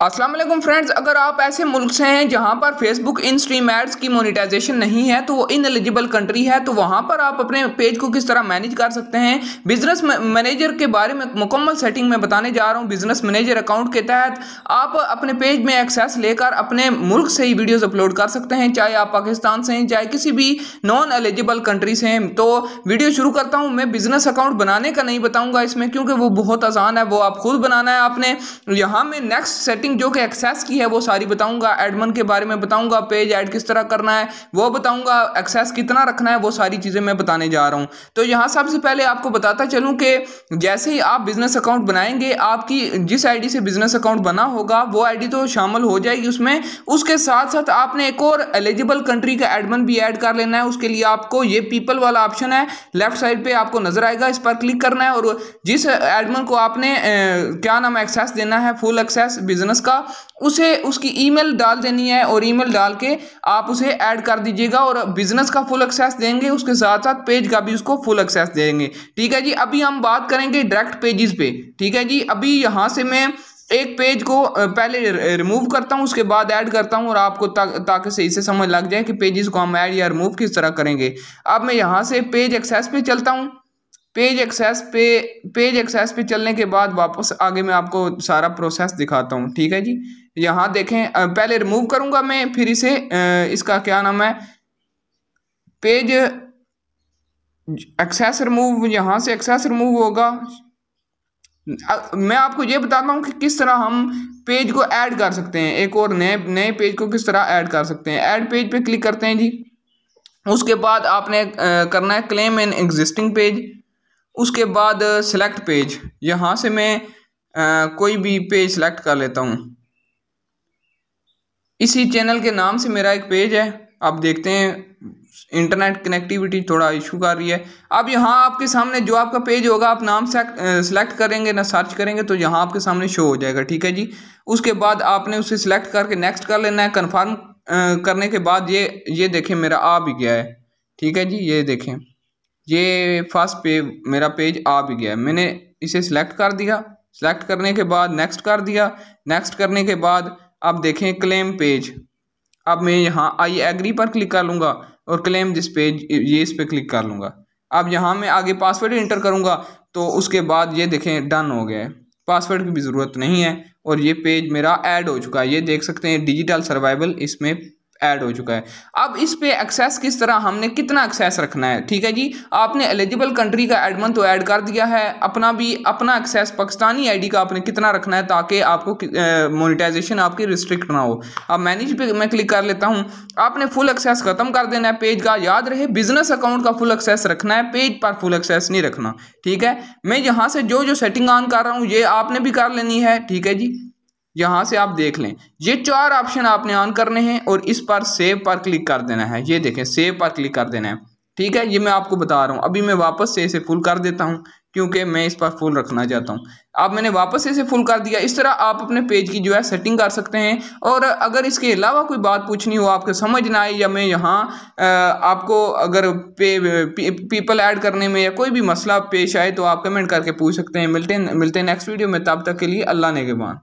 अस्सलाम वालेकुम फ्रेंड्स, अगर आप ऐसे मुल्क से हैं जहां पर फेसबुक इन स्ट्रीम एड्स की मोनेटाइजेशन नहीं है तो वो इन एलिजिबल कंट्री है, तो वहां पर आप अपने पेज को किस तरह मैनेज कर सकते हैं। बिजनेस मैनेजर के बारे में मुकम्मल सेटिंग में बताने जा रहा हूं। बिजनेस मैनेजर अकाउंट के तहत आप अपने पेज में एक्सेस लेकर अपने मुल्क से ही वीडियोज अपलोड कर सकते हैं, चाहे आप पाकिस्तान से हैं चाहे किसी भी नॉन एलिजिबल कंट्री से हैं। तो वीडियो शुरू करता हूँ। मैं बिजनेस अकाउंट बनाने का नहीं बताऊंगा इसमें, क्योंकि वो बहुत आसान है, वो आप खुद बनाना है आपने। यहाँ में नेक्स्ट सेटिंग जो कि एक्सेस की है वो सारी बताऊंगा, एडमन के बारे में बताऊंगा, पेज ऐड किस तरह करना है वो बताऊंगा, एक्सेस कितना रखना है वो सारी चीजें मैं बताने जा रहा हूं। तो यहां सबसे पहले आपको बताता चलूं कि जैसे ही आप बिजनेस अकाउंट बनाएंगे, आपकी जिस आईडी से बिजनेस अकाउंट बना होगा वो आईडी तो शामिल हो जाएगी उसमें। उसके साथ साथ आपने एक और एलिजिबल कंट्री का एडमन भी ऐड कर लेना है। उसके लिए आपको ये पीपल वाला ऑप्शन है लेफ्ट साइड पे आपको नजर आएगा, इस पर क्लिक करना है और जिस एडमन को आपने क्या नाम एक्सेस देना है, फुल एक्सेस बिजनेस का, उसे उसकी ईमेल डाल देनी है और ईमेल डाल के आप उसे ऐड कर दीजिएगा और बिजनेस का फुल एक्सेस देंगे, उसके साथ साथ पेज का भी उसको फुल एक्सेस देंगे। ठीक है जी। अभी हम बात करेंगे डायरेक्ट पेजेस पे। ठीक है जी। अभी यहां से मैं एक पेज को पहले रिमूव करता हूं, उसके बाद ऐड करता हूं और आपको ताकि सही से समझ लग जाए कि पेजेस को हम ऐड या रिमूव किस तरह करेंगे। अब मैं यहां से पेज एक्सेस पे चलता हूं। पेज एक्सेस पे चलने के बाद वापस आगे मैं आपको सारा प्रोसेस दिखाता हूँ। ठीक है जी। यहाँ देखें, पहले रिमूव करूंगा मैं, फिर इसे इसका क्या नाम है, पेज एक्सेस रिमूव, यहाँ से एक्सेस रिमूव होगा। मैं आपको ये बताता हूँ कि किस तरह हम पेज को ऐड कर सकते हैं, एक और नए पेज को किस तरह ऐड कर सकते हैं। ऐड पेज पे क्लिक करते हैं जी। उसके बाद आपने करना है क्लेम एन एग्जिस्टिंग पेज। उसके बाद सिलेक्ट पेज, यहाँ से मैं कोई भी पेज सिलेक्ट कर लेता हूँ। इसी चैनल के नाम से मेरा एक पेज है। आप देखते हैं इंटरनेट कनेक्टिविटी थोड़ा इशू कर रही है। अब यहाँ आपके सामने जो आपका पेज होगा, आप नाम से सिलेक्ट करेंगे ना सर्च करेंगे तो यहाँ आपके सामने शो हो जाएगा। ठीक है जी। उसके बाद आपने उसे सिलेक्ट करके नेक्स्ट कर लेना है। कन्फर्म करने के बाद ये देखें मेरा आ भी गया है। ठीक है जी। ये देखें, ये फर्स्ट मेरा पेज आ भी गया। मैंने इसे सिलेक्ट कर दिया। सिलेक्ट करने के बाद नेक्स्ट कर दिया। नेक्स्ट करने के बाद अब देखें क्लेम पेज। अब मैं यहाँ आई एग्री पर क्लिक कर लूँगा और क्लेम दिस पेज, ये इस पर क्लिक कर लूँगा। अब यहाँ मैं आगे पासवर्ड इंटर करूँगा तो उसके बाद ये देखें डन हो गया है, पासवर्ड की भी ज़रूरत नहीं है और ये पेज मेरा ऐड हो चुका है। ये देख सकते हैं डिजिटल सर्वाइवल इसमें ऐड हो चुका है। अब इस पे एक्सेस किस तरह, हमने कितना एक्सेस रखना है। ठीक है जी। आपने एलिजिबल कंट्री का एडमन तो ऐड कर दिया है, अपना एक्सेस पाकिस्तानी आईडी का आपने कितना रखना है ताकि आपको मोनेटाइजेशन आपकी रिस्ट्रिक्ट ना हो। अब मैनेज पे मैं क्लिक कर लेता हूं। आपने फुल एक्सेस खत्म कर देना है पेज का। याद रहे बिजनेस अकाउंट का फुल एक्सेस रखना है, पेज पर फुल एक्सेस नहीं रखना। ठीक है। मैं यहाँ से जो सेटिंग ऑन कर रहा हूँ ये आपने भी कर लेनी है। ठीक है जी। यहाँ से आप देख लें, ये 4 ऑप्शन आपने ऑन करने हैं और इस पर सेव पर क्लिक कर देना है। ये देखें सेव पर क्लिक कर देना है। ठीक है। ये मैं आपको बता रहा हूँ। अभी मैं वापस से इसे फुल कर देता हूँ क्योंकि मैं इस पर फुल रखना चाहता हूँ। अब मैंने वापस से इसे फुल कर दिया। इस तरह आप अपने पेज की जो है सेटिंग कर सकते हैं। और अगर इसके अलावा कोई बात पूछनी हो, आपको समझ ना आए, या मैं यहाँ आपको अगर पीपल ऐड करने में या कोई भी मसला पेश आए तो आप कमेंट करके पूछ सकते हैं। मिलते हैं नेक्स्ट वीडियो में। तब तक के लिए अल्लाह नेगेबान।